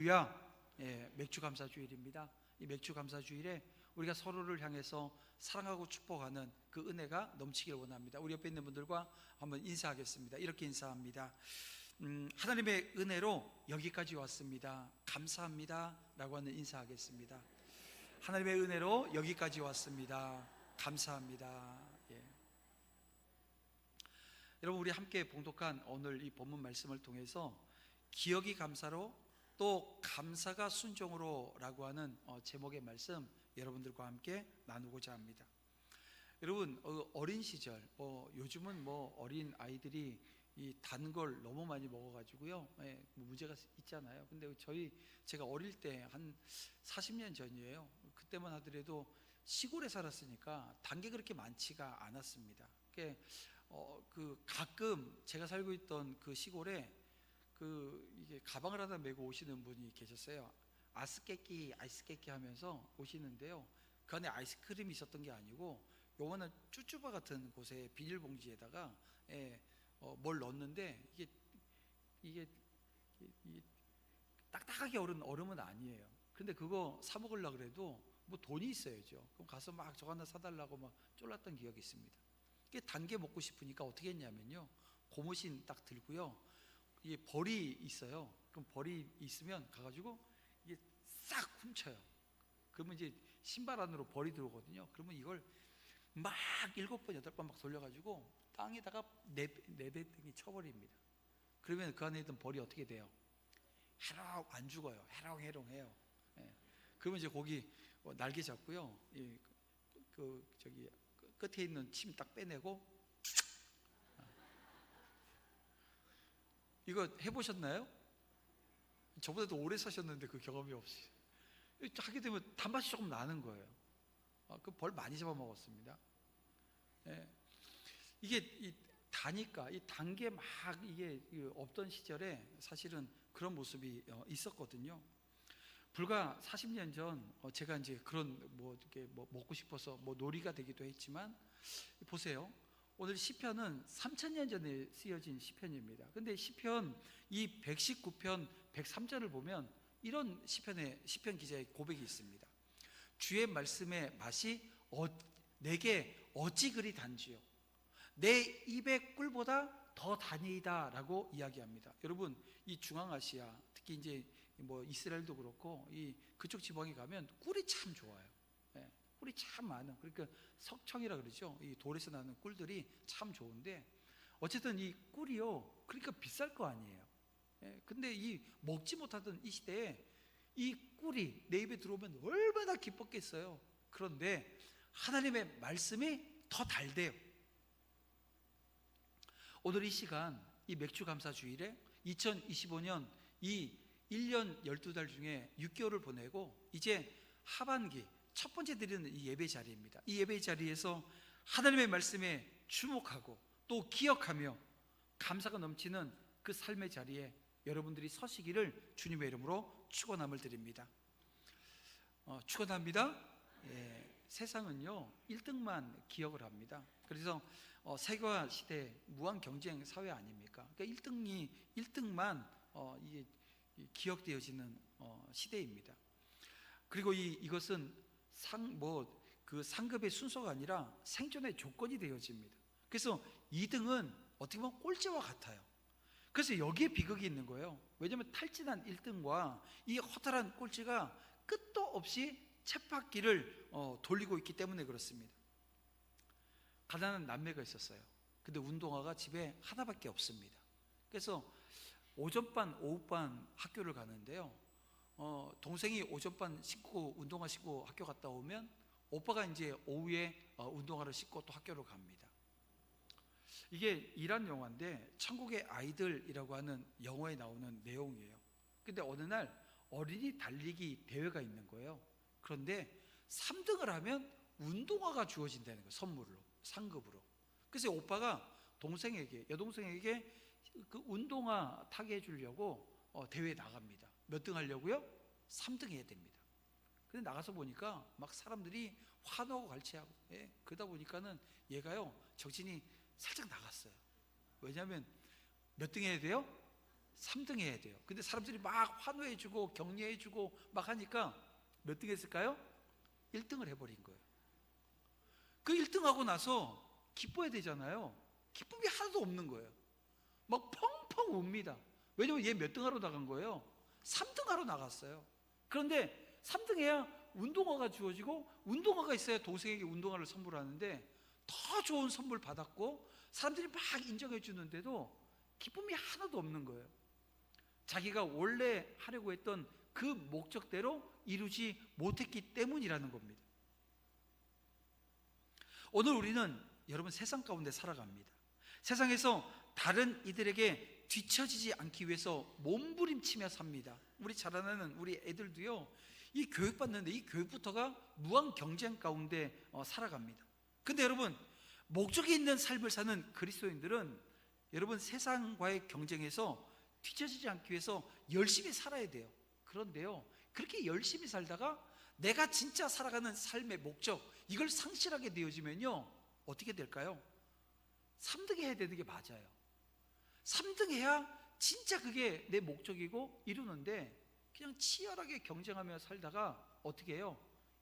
할렐루야. 맥주 감사 주일입니다. 이 맥주 감사 주일에 우리가 서로를 향해서 사랑하고 축복하는 그 은혜가 넘치기를 원합니다. 우리 옆에 있는 분들과 한번 인사하겠습니다. 이렇게 인사합니다. 하나님의 은혜로 여기까지 왔습니다. 감사합니다 라고 하는 인사하겠습니다. 하나님의 은혜로 여기까지 왔습니다. 감사합니다. 여러분, 우리 함께 봉독한 오늘 이 본문 말씀을 통해서 기억이 감사로 또 감사가 순종으로 라고 하는 제목의 말씀 여러분들과 함께 나누고자 합니다. 여러분, 어린 시절 요즘은 어린 아이들이 이 단 걸 너무 많이 먹어가지고요, 문제가 있잖아요. 근데 제가 어릴 때 한 40년 전이에요. 그때만 하더라도 시골에 살았으니까 단 게 그렇게 많지가 않았습니다. 가끔 제가 살고 있던 그 시골에 이게 가방을 하나 메고 오시는 분이 계셨어요. 아이스깨끼 하면서 오시는데요, 그 안에 아이스크림이 있었던 게 아니고 요거는 쭈쭈바 같은 곳에 비닐봉지에다가 뭘 넣었는데 이게 딱딱하게 얼은 얼음은 아니에요. 근데 그거 사 먹으려고 그래도 뭐 돈이 있어야죠. 그럼 가서 막 저거 하나 사달라고 막 쫄랐던 기억이 있습니다. 단 게 먹고 싶으니까 어떻게 했냐면요, 고무신 딱 들고요, 이게 벌이 있어요. 그럼 벌이 있으면 가가지고 이게 싹 훔쳐요. 그러면 이제 신발 안으로 벌이 들어오거든요. 그러면 이걸 막 7번 8번 막 돌려가지고 땅에다가 내배등이 쳐버립니다. 그러면 그 안에 있던 벌이 어떻게 돼요? 해롱 안 죽어요. 해롱해요. 그러면 이제 거기 날개 잡고요, 끝에 있는 침 딱 빼내고. 이거 해보셨나요? 저보다도 오래 사셨는데 그 경험이 없이 하게 되면 단맛이 조금 나는 거예요. 그 벌 많이 잡아먹었습니다. 이게 다니까 이 단계 막 이게 없던 시절에 사실은 그런 모습이 있었거든요. 불과 40년 전 제가 이제 그런 이렇게 먹고 싶어서 놀이가 되기도 했지만, 보세요. 오늘 시편은 3000년 전에 쓰여진 시편입니다. 근데 시편 이 119편 103절을 보면 이런 시편 기자의 고백이 있습니다. 주의 말씀의 맛이 내게 어찌 그리 단지요, 내 입의 꿀보다 더 다니이다 라고 이야기합니다. 여러분, 이 중앙아시아, 특히 이제 이스라엘도 그렇고 그쪽 지방에 가면 꿀이 참 좋아요. 꿀이 참 많은, 그러니까 석청이라 그러죠. 이 돌에서 나는 꿀들이 참 좋은데, 어쨌든 이 꿀이요, 그러니까 비쌀 거 아니에요. 근데 이 먹지 못하던 이 시대에 이 꿀이 내 입에 들어오면 얼마나 기뻤겠어요. 그런데 하나님의 말씀이 더 달대요. 오늘 이 시간, 이 맥주 감사 주일에 2025년 이 1년 12달 중에 6개월을 보내고 이제 하반기 첫 번째 드리는 이 예배 자리입니다. 이 예배 자리에서 하나님의 말씀에 주목하고 또 기억하며 감사가 넘치는 그 삶의 자리에 여러분들이 서시기를 주님의 이름으로 축원함을 드립니다. 축원합니다. 세상은요 1등만 기억을 합니다. 그래서 세계화 시대 무한 경쟁 사회 아닙니까? 그러니까 1등만 이게 기억되어지는 시대입니다. 그리고 이것은 그 상급의 순서가 아니라 생존의 조건이 되어집니다. 그래서 2등은 어떻게 보면 꼴찌와 같아요. 그래서 여기에 비극이 있는 거예요. 왜냐하면 탈진한 1등과 이 허탈한 꼴찌가 끝도 없이 쳇바퀴를 돌리고 있기 때문에 그렇습니다. 가난한 남매가 있었어요. 근데 운동화가 집에 하나밖에 없습니다. 그래서 오전반 오후반 학교를 가는데요, 동생이 오전반 신고 운동화 신고 학교 갔다 오면 오빠가 이제 오후에 운동화를 신고 또 학교로 갑니다. 이게 이란 영화인데 천국의 아이들이라고 하는 영화에 나오는 내용이에요. 근데 어느 날 어린이 달리기 대회가 있는 거예요. 그런데 3등을 하면 운동화가 주어진다는 거예요. 선물로, 상급으로. 그래서 오빠가 여동생에게 그 운동화 타게 해주려고 대회에 나갑니다. 몇 등 하려고요? 3등 해야 됩니다. 근데 나가서 보니까 막 사람들이 환호하고 갈채하고, 그러다 보니까는 얘가요 정신이 살짝 나갔어요. 왜냐하면 몇 등 해야 돼요? 3등 해야 돼요. 근데 사람들이 막 환호해주고 격려해주고 막 하니까 몇 등 했을까요? 1등을 해버린 거예요. 그 1등하고 나서 기뻐야 되잖아요. 기쁨이 하나도 없는 거예요. 막 펑펑 웁니다. 왜냐면 얘 몇 등 하러 나간 거예요? 3등 하러 나갔어요. 그런데 3등 해야 운동화가 주어지고, 운동화가 있어야 동생에게 운동화를 선물하는데 더 좋은 선물 받았고 사람들이 막 인정해 주는데도 기쁨이 하나도 없는 거예요. 자기가 원래 하려고 했던 그 목적대로 이루지 못했기 때문이라는 겁니다. 오늘 우리는 여러분 세상 가운데 살아갑니다. 세상에서 다른 이들에게 뒤처지지 않기 위해서 몸부림치며 삽니다. 우리 자라나는 우리 애들도요, 이 교육받는데 이 교육부터가 무한 경쟁 가운데 살아갑니다. 근데 여러분, 목적이 있는 삶을 사는 그리스도인들은 여러분 세상과의 경쟁에서 뒤처지지 않기 위해서 열심히 살아야 돼요. 그런데요, 그렇게 열심히 살다가 내가 진짜 살아가는 삶의 목적, 이걸 상실하게 되어지면요 어떻게 될까요? 3등 해야 되는 게 맞아요. 3등 해야 진짜 그게 내 목적이고 이루는데, 그냥 치열하게 경쟁하며 살다가 어떻게 해요?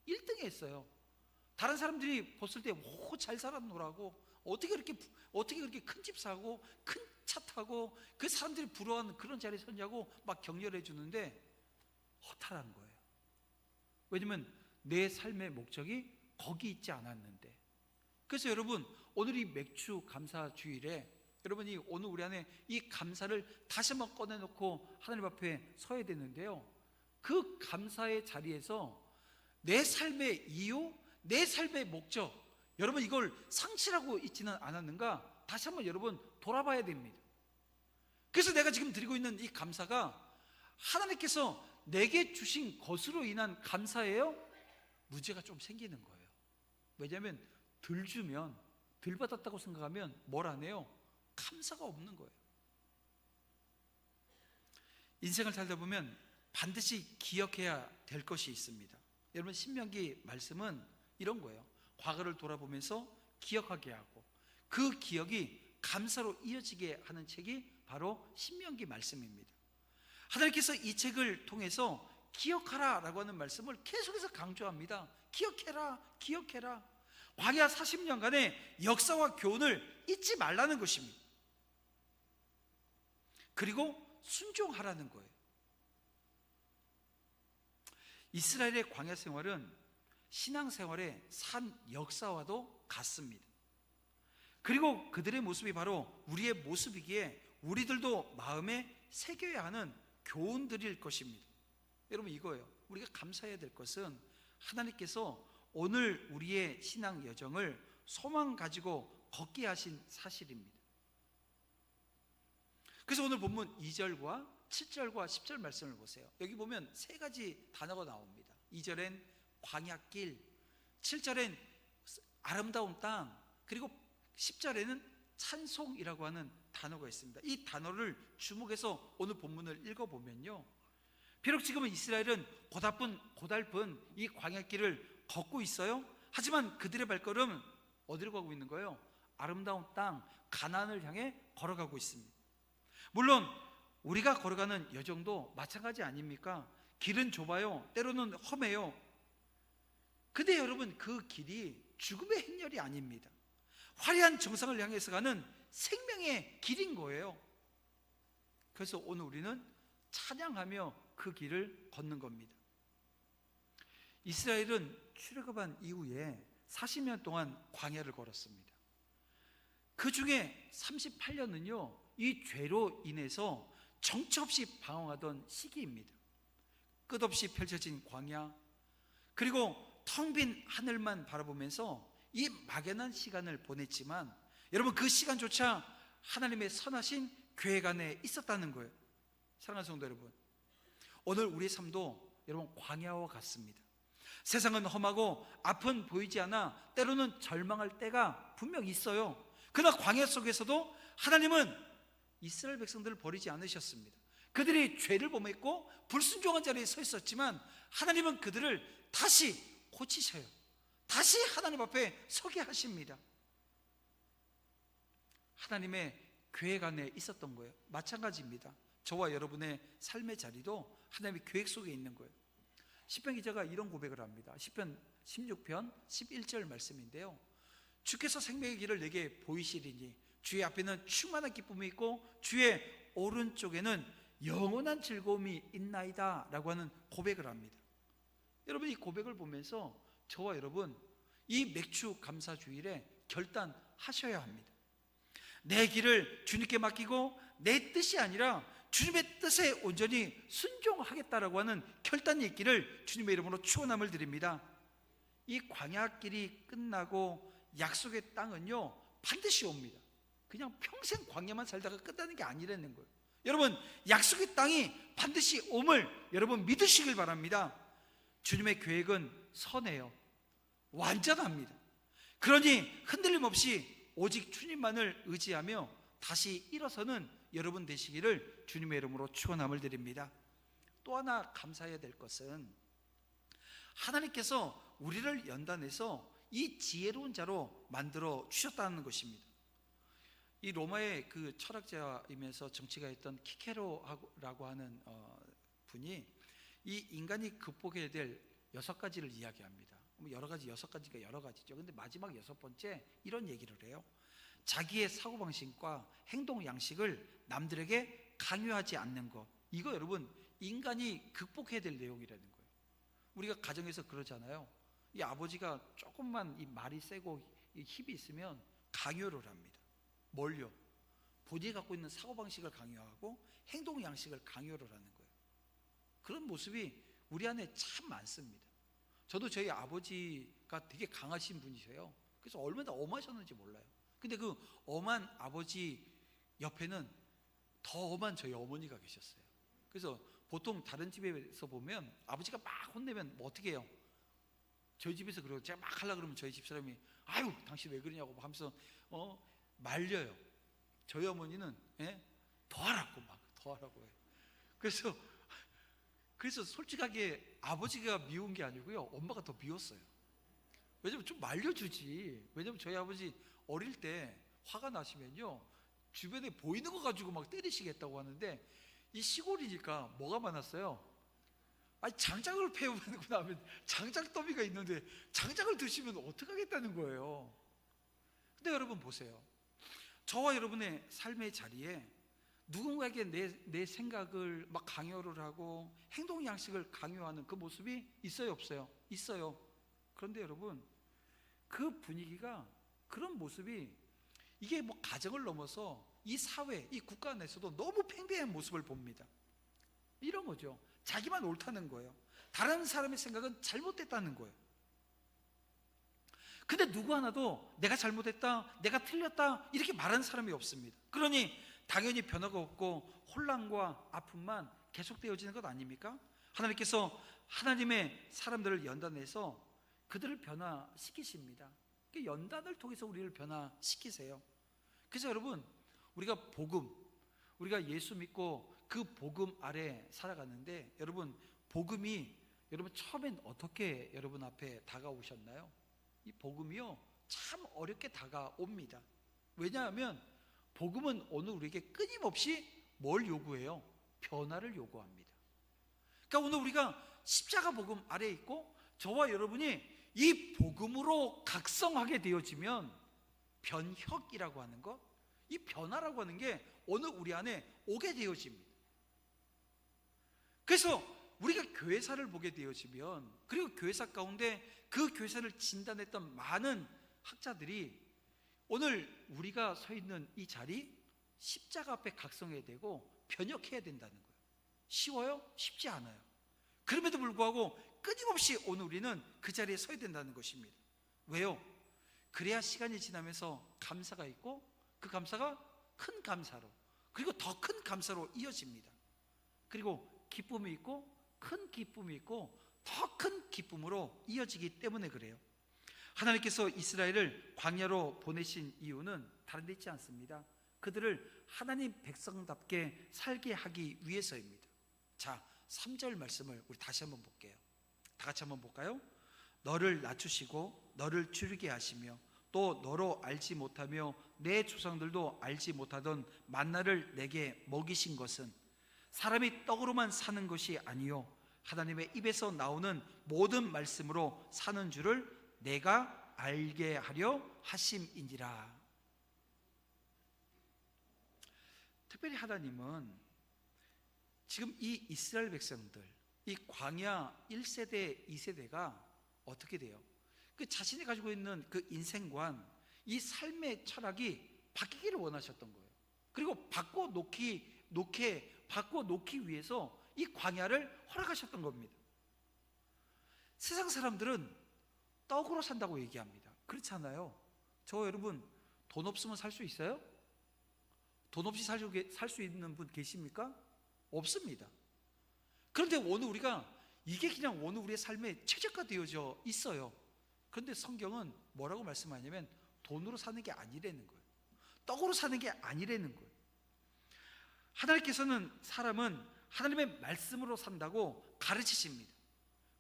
1등 했어요. 다른 사람들이 봤을 때 오, 잘 살았노라고, 어떻게 그렇게 큰 집 사고 큰 차 타고 그 사람들이 부러워하는 그런 자리에 섰냐고 막 격려해 주는데 허탈한 거예요. 왜냐면 내 삶의 목적이 거기 있지 않았는데. 그래서 여러분, 오늘 이 맥주 감사 주일에 여러분이 오늘 우리 안에 이 감사를 다시 한번 꺼내놓고 하나님 앞에 서야 되는데요, 그 감사의 자리에서 내 삶의 이유, 내 삶의 목적, 여러분 이걸 상실하고 있지는 않았는가 다시 한번 여러분 돌아봐야 됩니다. 그래서 내가 지금 드리고 있는 이 감사가 하나님께서 내게 주신 것으로 인한 감사예요? 문제가 좀 생기는 거예요. 왜냐하면 덜 주면, 덜 받았다고 생각하면 뭘 안 해요? 감사가 없는 거예요. 인생을 살다 보면 반드시 기억해야 될 것이 있습니다. 여러분, 신명기 말씀은 이런 거예요. 과거를 돌아보면서 기억하게 하고 그 기억이 감사로 이어지게 하는 책이 바로 신명기 말씀입니다. 하나님께서 이 책을 통해서 기억하라 라고 하는 말씀을 계속해서 강조합니다. 기억해라, 기억해라. 광야 40년간의 역사와 교훈을 잊지 말라는 것입니다. 그리고 순종하라는 거예요. 이스라엘의 광야 생활은 신앙생활의 산 역사와도 같습니다. 그리고 그들의 모습이 바로 우리의 모습이기에 우리들도 마음에 새겨야 하는 교훈들일 것입니다. 여러분, 이거예요. 우리가 감사해야 될 것은 하나님께서 오늘 우리의 신앙 여정을 소망 가지고 걷게 하신 사실입니다. 그래서 오늘 본문 2절과 7절과 10절 말씀을 보세요. 여기 보면 세 가지 단어가 나옵니다. 2절엔 광야길, 7절엔 아름다운 땅, 그리고 10절에는 찬송이라고 하는 단어가 있습니다. 이 단어를 주목해서 오늘 본문을 읽어보면요, 비록 지금은 이스라엘은 고달픈 이 광야길을 걷고 있어요. 하지만 그들의 발걸음은 어디로 가고 있는 거예요? 아름다운 땅 가나안을 향해 걸어가고 있습니다. 물론 우리가 걸어가는 여정도 마찬가지 아닙니까? 길은 좁아요. 때로는 험해요. 근데 여러분, 그 길이 죽음의 행렬이 아닙니다. 화려한 정상을 향해서 가는 생명의 길인 거예요. 그래서 오늘 우리는 찬양하며 그 길을 걷는 겁니다. 이스라엘은 출애굽한 이후에 40년 동안 광야를 걸었습니다. 그 중에 38년은요 이 죄로 인해서 정처 없이 방황하던 시기입니다. 끝없이 펼쳐진 광야, 그리고 텅 빈 하늘만 바라보면서 이 막연한 시간을 보냈지만, 여러분 그 시간조차 하나님의 선하신 계획 안에 있었다는 거예요. 사랑하는 성도 여러분, 오늘 우리의 삶도 여러분 광야와 같습니다. 세상은 험하고 앞은 보이지 않아 때로는 절망할 때가 분명 있어요. 그러나 광야 속에서도 하나님은 이스라엘 백성들을 버리지 않으셨습니다. 그들이 죄를 범했고 불순종한 자리에 서 있었지만 하나님은 그들을 다시 고치셔요. 다시 하나님 앞에 서게 하십니다. 하나님의 계획 안에 있었던 거예요. 마찬가지입니다. 저와 여러분의 삶의 자리도 하나님의 계획 속에 있는 거예요. 시편 기자가 이런 고백을 합니다. 시편 16편 11절 말씀인데요, 주께서 생명의 길을 내게 보이시리니 주의 앞에는 충만한 기쁨이 있고 주의 오른쪽에는 영원한 즐거움이 있나이다 라고 하는 고백을 합니다. 여러분, 이 고백을 보면서 저와 여러분 이 맥주 감사 주일에 결단하셔야 합니다. 내 길을 주님께 맡기고 내 뜻이 아니라 주님의 뜻에 온전히 순종하겠다라고 하는 결단이 있기를 주님의 이름으로 축원함을 드립니다. 이 광야길이 끝나고 약속의 땅은요 반드시 옵니다. 그냥 평생 광야만 살다가 끝나는 게 아니라는 거예요. 여러분, 약속의 땅이 반드시 옴을 여러분 믿으시길 바랍니다. 주님의 계획은 선해요. 완전합니다. 그러니 흔들림 없이 오직 주님만을 의지하며 다시 일어서는 여러분 되시기를 주님의 이름으로 축원함을 드립니다. 또 하나 감사해야 될 것은 하나님께서 우리를 연단해서 이 지혜로운 자로 만들어 주셨다는 것입니다. 이 로마의 그 철학자이면서 정치가 있던 키케로라고 하는 분이 이 인간이 극복해야 될 6가지를 이야기합니다. 여러 가지, 6가지가 여러 가지죠. 근데 마지막 6번째 이런 얘기를 해요. 자기의 사고방식과 행동 양식을 남들에게 강요하지 않는 것. 이거 여러분 인간이 극복해야 될 내용이라는 거예요. 우리가 가정에서 그러잖아요. 이 아버지가 조금만 이 말이 세고 이 힘이 있으면 강요를 합니다. 뭘요? 본인이 갖고 있는 사고방식을 강요하고 행동 양식을 강요를 하는 거예요. 그런 모습이 우리 안에 참 많습니다. 저도 저희 아버지가 되게 강하신 분이세요. 그래서 얼마나 엄하셨는지 몰라요. 근데 그 엄한 아버지 옆에는 더 엄한 저희 어머니가 계셨어요. 그래서 보통 다른 집에서 보면 아버지가 막 혼내면 뭐 어떻게 해요? 저희 집에서 그러고 제가 막 하려고 그러면 저희 집사람이 아유 당신 왜 그러냐고 하면서 말려요. 저희 어머니는 더 하라고 막 더 하라고 해요. 그래서 솔직하게 아버지가 미운 게 아니고요, 엄마가 더 미웠어요. 왜냐면 좀 말려주지. 왜냐면 저희 아버지 어릴 때 화가 나시면요 주변에 보이는 거 가지고 막 때리시겠다고 하는데 이 시골이니까 뭐가 많았어요? 아니 장작을 패우고 나면 장작 더미가 있는데 장작을 드시면 어떡하겠다는 거예요. 근데 여러분 보세요. 저와 여러분의 삶의 자리에 누군가에게 내 생각을 막 강요를 하고 행동 양식을 강요하는 그 모습이 있어요, 없어요? 있어요. 그런데 여러분 그 분위기가, 그런 모습이 이게 뭐 가정을 넘어서 이 사회, 이 국가 안에서도 너무 팽배한 모습을 봅니다. 이런 거죠. 자기만 옳다는 거예요. 다른 사람의 생각은 잘못됐다는 거예요. 근데 누구 하나도 내가 잘못했다, 내가 틀렸다 이렇게 말하는 사람이 없습니다. 그러니 당연히 변화가 없고 혼란과 아픔만 계속되어지는 것 아닙니까? 하나님께서 하나님의 사람들을 연단해서 그들을 변화시키십니다. 연단을 통해서 우리를 변화시키세요. 그래서 여러분 우리가 복음, 우리가 예수 믿고 그 복음 아래 살아가는데, 여러분 복음이 여러분 처음엔 어떻게 여러분 앞에 다가오셨나요? 이 복음이요 참 어렵게 다가옵니다. 왜냐하면 복음은 오늘 우리에게 끊임없이 뭘 요구해요? 변화를 요구합니다. 그러니까 오늘 우리가 십자가 복음 아래에 있고 저와 여러분이 이 복음으로 각성하게 되어지면 변혁이라고 하는 것, 이 변화라고 하는 게 오늘 우리 안에 오게 되어집니다. 그래서 우리가 교회사를 보게 되어지면, 그리고 교회사 가운데 그 교회사를 진단했던 많은 학자들이 오늘 우리가 서 있는 이 자리 십자가 앞에 각성해야 되고 변혁해야 된다는 거예요. 쉬워요? 쉽지 않아요. 그럼에도 불구하고 끊임없이 오늘 우리는 그 자리에 서야 된다는 것입니다. 왜요? 그래야 시간이 지나면서 감사가 있고 그 감사가 큰 감사로, 그리고 더 큰 감사로 이어집니다. 그리고 기쁨이 있고 큰 기쁨이 있고 더 큰 기쁨으로 이어지기 때문에 그래요. 하나님께서 이스라엘을 광야로 보내신 이유는 다른 데 있지 않습니다. 그들을 하나님 백성답게 살게 하기 위해서입니다. 자, 3절 말씀을 우리 다시 한번 볼게요. 다 같이 한번 볼까요? 너를 낮추시고 너를 줄이게 하시며 또 너로 알지 못하며 내 조상들도 알지 못하던 만나를 내게 먹이신 것은 사람이 떡으로만 사는 것이 아니요 하나님의 입에서 나오는 모든 말씀으로 사는 줄을 내가 알게 하려 하심이니라. 특별히 하나님은 지금 이 이스라엘 백성들, 이 광야 1세대, 2세대가 어떻게 돼요? 그 자신이 가지고 있는 그 인생관, 이 삶의 철학이 바뀌기를 원하셨던 거예요. 그리고 바꿔놓기 위해서 이 광야를 허락하셨던 겁니다. 세상 사람들은 떡으로 산다고 얘기합니다. 그렇지 않아요? 저 여러분, 돈 없으면 살 수 있어요? 돈 없이 살 수 있는 분 계십니까? 없습니다. 그런데 오늘 우리가 이게 그냥 오늘 우리의 삶에 최적화되어져 있어요. 그런데 성경은 뭐라고 말씀하냐면 돈으로 사는 게 아니라는 거예요. 떡으로 사는 게 아니라는 거예요. 하나님께서는 사람은 하나님의 말씀으로 산다고 가르치십니다.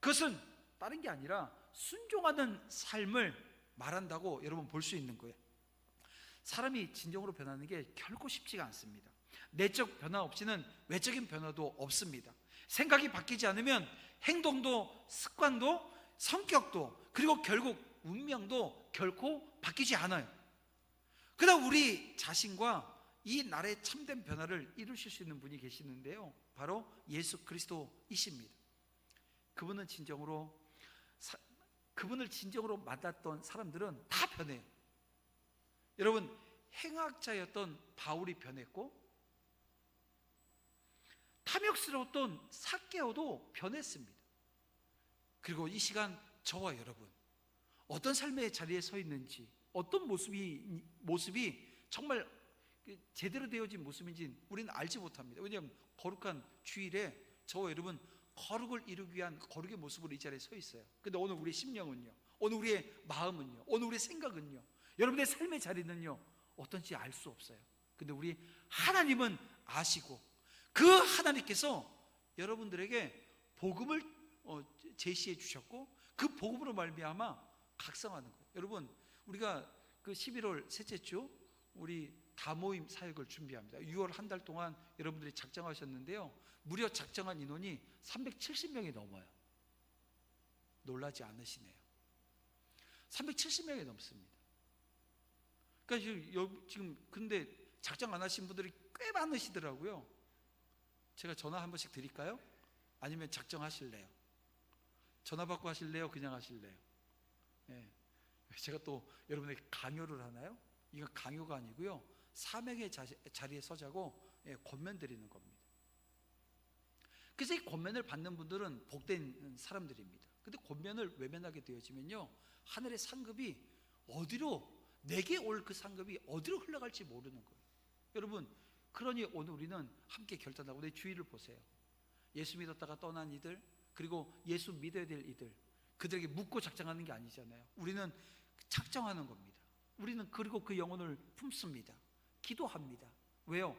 그것은 다른 게 아니라 순종하는 삶을 말한다고 여러분 볼 수 있는 거예요. 사람이 진정으로 변하는 게 결코 쉽지가 않습니다. 내적 변화 없이는 외적인 변화도 없습니다. 생각이 바뀌지 않으면 행동도, 습관도, 성격도, 그리고 결국 운명도 결코 바뀌지 않아요. 그러나 우리 자신과 이 날의 참된 변화를 이루실 수 있는 분이 계시는데요, 바로 예수 그리스도이십니다. 그분을 진정으로 만났던 사람들은 다 변해요. 여러분, 행악자였던 바울이 변했고, 탐욕스러웠던 삭개오도 변했습니다. 그리고 이 시간 저와 여러분, 어떤 삶의 자리에 서 있는지, 어떤 모습이 정말 제대로 되어진 모습인지 우리는 알지 못합니다. 왜냐하면 거룩한 주일에 저와 여러분 거룩을 이루기 위한 거룩의 모습으로 이 자리에 서 있어요. 근데 오늘 우리의 심령은요, 오늘 우리의 마음은요, 오늘 우리의 생각은요, 여러분의 삶의 자리는요 어떤지 알 수 없어요. 근데 우리 하나님은 아시고, 그 하나님께서 여러분들에게 복음을 제시해 주셨고, 그 복음으로 말미암아 각성하는 거예요. 여러분, 우리가 그 11월 셋째 주 우리 다모임 사역을 준비합니다. 6월 한 달 동안 여러분들이 작정하셨는데요, 무려 작정한 인원이 370명이 넘어요. 놀라지 않으시네요. 370명이 넘습니다. 그러니까 지금 근데 작정 안 하신 분들이 꽤 많으시더라고요. 제가 전화 한 번씩 드릴까요? 아니면 작정하실래요? 전화 받고 하실래요? 그냥 하실래요? 예. 제가 또 여러분에게 강요를 하나요? 이건 강요가 아니고요, 사명의 자리에 서자고 권면 드리는 겁니다. 그래서 이 권면을 받는 분들은 복된 사람들입니다. 근데 권면을 외면하게 되어지면요, 하늘의 상급이 어디로, 내게 올 그 상급이 어디로 흘러갈지 모르는 거예요. 여러분, 그러니 오늘 우리는 함께 결단하고, 내 주위를 보세요. 예수 믿었다가 떠난 이들, 그리고 예수 믿어야 될 이들, 그들에게 묻고 작정하는 게 아니잖아요. 우리는 작정하는 겁니다. 우리는 그리고 그 영혼을 품습니다. 기도합니다. 왜요?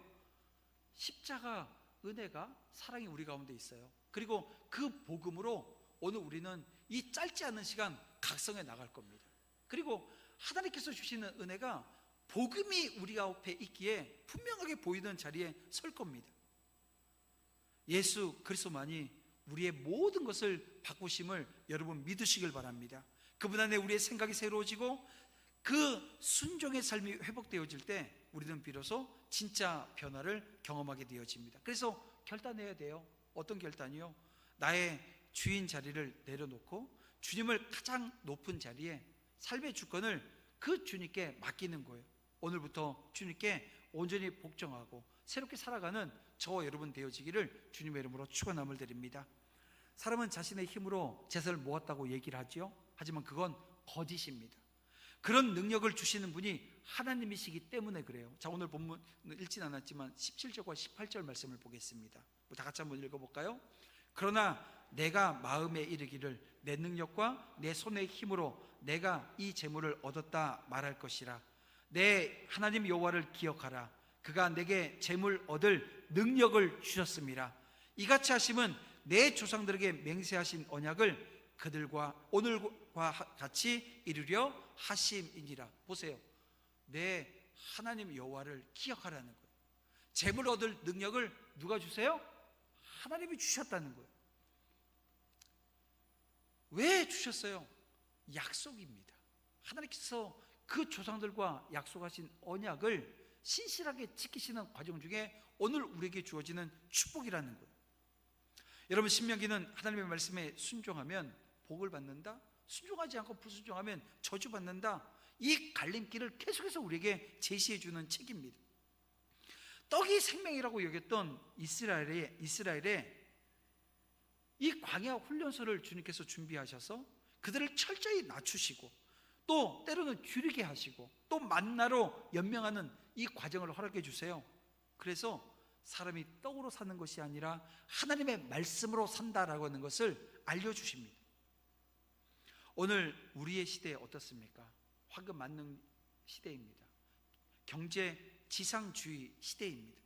십자가 은혜가, 사랑이 우리 가운데 있어요. 그리고 그 복음으로 오늘 우리는 이 짧지 않은 시간 각성해 나갈 겁니다. 그리고 하나님께서 주시는 은혜가 복음이 우리 앞에 있기에 분명하게 보이는 자리에 설 겁니다. 예수 그리스도만이 우리의 모든 것을 바꾸심을 여러분 믿으시길 바랍니다. 그분 안에 우리의 생각이 새로워지고 그 순종의 삶이 회복되어질 때 우리는 비로소 진짜 변화를 경험하게 되어집니다. 그래서 결단해야 돼요. 어떤 결단이요? 나의 주인 자리를 내려놓고 주님을 가장 높은 자리에 삶의 주권을 그 주님께 맡기는 거예요. 오늘부터 주님께 온전히 복종하고 새롭게 살아가는 저와 여러분 되어지기를 주님의 이름으로 축원함을 드립니다. 사람은 자신의 힘으로 재산을 모았다고 얘기를 하죠. 하지만 그건 거짓입니다. 그런 능력을 주시는 분이 하나님이시기 때문에 그래요. 자, 오늘 본문 읽진 않았지만 17절과 18절 말씀을 보겠습니다. 다 같이 한번 읽어볼까요? 그러나 내가 마음에 이르기를 내 능력과 내 손의 힘으로 내가 이 재물을 얻었다 말할 것이라. 내 하나님 여호와를 기억하라. 그가 내게 재물 얻을 능력을 주셨음이라. 이같이 하심은 내 조상들에게 맹세하신 언약을 그들과 오늘과 같이 이루려 하심이니라. 보세요. 내 하나님 여호와를 기억하라는 거예요. 재물 얻을 능력을 누가 주세요? 하나님이 주셨다는 거예요. 왜 주셨어요? 약속입니다. 하나님께서 그 조상들과 약속하신 언약을 신실하게 지키시는 과정 중에 오늘 우리에게 주어지는 축복이라는 거예요. 여러분, 신명기는 하나님의 말씀에 순종하면 복을 받는다, 순종하지 않고 불순종하면 저주받는다, 이 갈림길을 계속해서 우리에게 제시해 주는 책입니다. 떡이 생명이라고 여겼던 이스라엘의 이 광야 훈련소를 주님께서 준비하셔서 그들을 철저히 낮추시고 또 때로는 줄이게 하시고 또 만나로 연명하는 이 과정을 허락해 주세요. 그래서 사람이 떡으로 사는 것이 아니라 하나님의 말씀으로 산다라고 하는 것을 알려주십니다. 오늘 우리의 시대에 어떻습니까? 황금 만능 시대입니다. 경제 지상주의 시대입니다.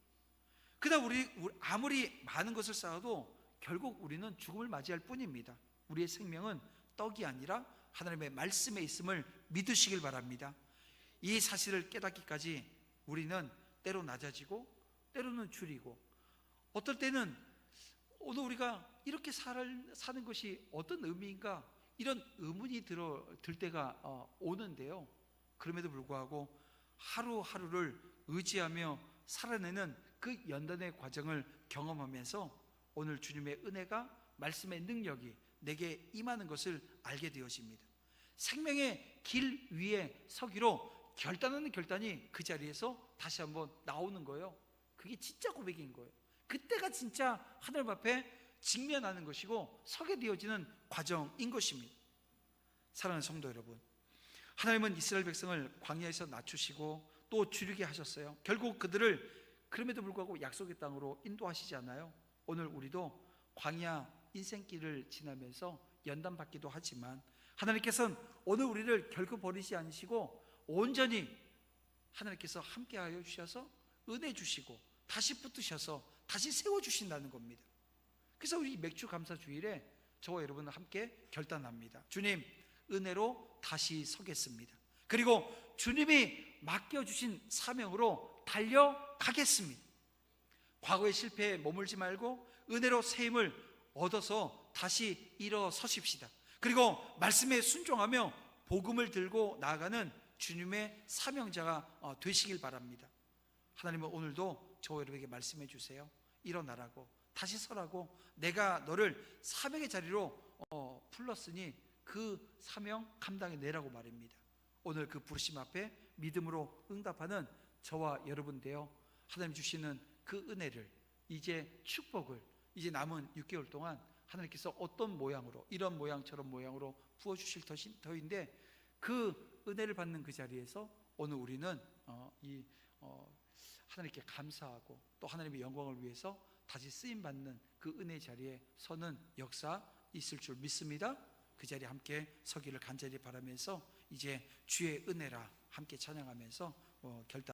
그러다 우리 아무리 많은 것을 쌓아도 결국 우리는 죽음을 맞이할 뿐입니다. 우리의 생명은 떡이 아니라 하나님의 말씀에 있음을 믿으시길 바랍니다. 이 사실을 깨닫기까지 우리는 때로 낮아지고 때로는 줄이고, 어떨 때는 오늘 우리가 이렇게 사는 것이 어떤 의미인가, 이런 의문이 들 때가 오는데요. 그럼에도 불구하고 하루하루를 의지하며 살아내는 그 연단의 과정을 경험하면서 오늘 주님의 은혜가, 말씀의 능력이 내게 임하는 것을 알게 되어집니다. 생명의 길 위에 서기로 결단하는 결단이 그 자리에서 다시 한번 나오는 거예요. 그게 진짜 고백인 거예요. 그때가 진짜 하나님 앞에 직면하는 것이고 서게 되어지는 과정인 것입니다. 사랑하는 성도 여러분, 하나님은 이스라엘 백성을 광야에서 낮추시고 또 줄이게 하셨어요. 결국 그들을 그럼에도 불구하고 약속의 땅으로 인도하시지 않아요? 오늘 우리도 광야 인생길을 지나면서 연단받기도 하지만 하나님께서는 오늘 우리를 결코 버리지 않으시고 온전히 하나님께서 함께하여 주셔서 은혜 주시고 다시 붙드셔서 다시 세워주신다는 겁니다. 그래서 우리 맥주 감사 주일에 저와 여러분은 함께 결단합니다. 주님, 은혜로 다시 서겠습니다. 그리고 주님이 맡겨주신 사명으로 달려가겠습니다. 과거의 실패에 머물지 말고 은혜로 새 힘을 얻어서 다시 일어서십시다. 그리고 말씀에 순종하며 복음을 들고 나아가는 주님의 사명자가 되시길 바랍니다. 하나님은 오늘도 저와 여러분에게 말씀해 주세요. 일어나라고, 다시 서라고, 내가 너를 사명의 자리로 불렀으니 그 사명 감당해내라고 말입니다. 오늘 그 부르심 앞에 믿음으로 응답하는 저와 여러분 되어 하나님 주시는 그 은혜를, 이제 축복을 이제 남은 6개월 동안 하나님께서 어떤 모양으로, 이런 모양 저런 모양으로 부어주실 터인데 그 은혜를 받는 그 자리에서 오늘 우리는 하나님께 감사하고 또 하나님의 영광을 위해서 다시 쓰임받는 그 은혜 자리에 서는 역사 있을 줄 믿습니다. 그 자리에 함께 서기를 간절히 바라면서 이제 주의 은혜라 함께 찬양하면서 결단